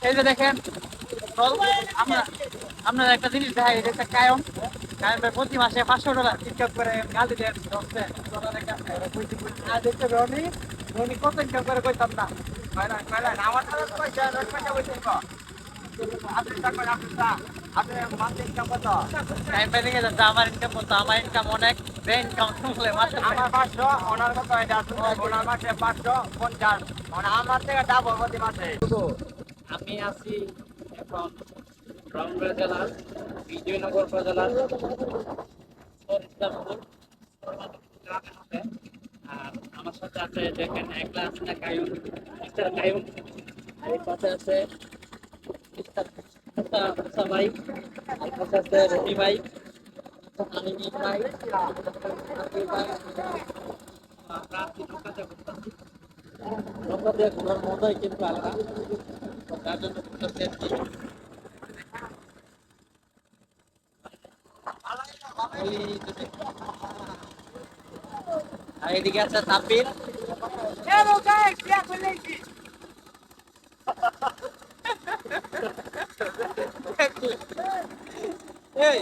এই যে দেখেন আমরা আপনার একটা জিনিস দেখাই, এটা একটা কায়ম কায়মের প্রতি মাসে $500 ইনকাম করে গালি দেন আর দেখতে রনি রনি কত ইনকাম করে কইতাম না আমার পয়সা পয়সা আমার ইনকাম কত? আমার ইনকাম অনেক, ইনকাম শুনলে মাসে আমার 500, ওনার কত এটা? ওনার মাসে 550, মানে আমার থেকে ডাবল প্রতি মাসে। আমি আছি এখন রংপুর জেলার বিজয়নগর উপজেলার ইসলামপুর গ্রামে হবে। আর আমার সাথে আছে দেখেন একলা আছে না কায়ুম, মিস্টার কায়ুম। আর এই পাশে আছে মিস্টার মুসা ভাই, এই পাশে আছে রবি ভাই, আলিমিন ভাই, আকিব ভাই। আমরা আছি নৌকাতে ঘুরতেছি। নৌকা দিয়ে ঘোরার মজাই কিন্তু আলাদা, তার জন্য ঘুরতেছি আর কি। আর এদিকে আছে তাপির। এই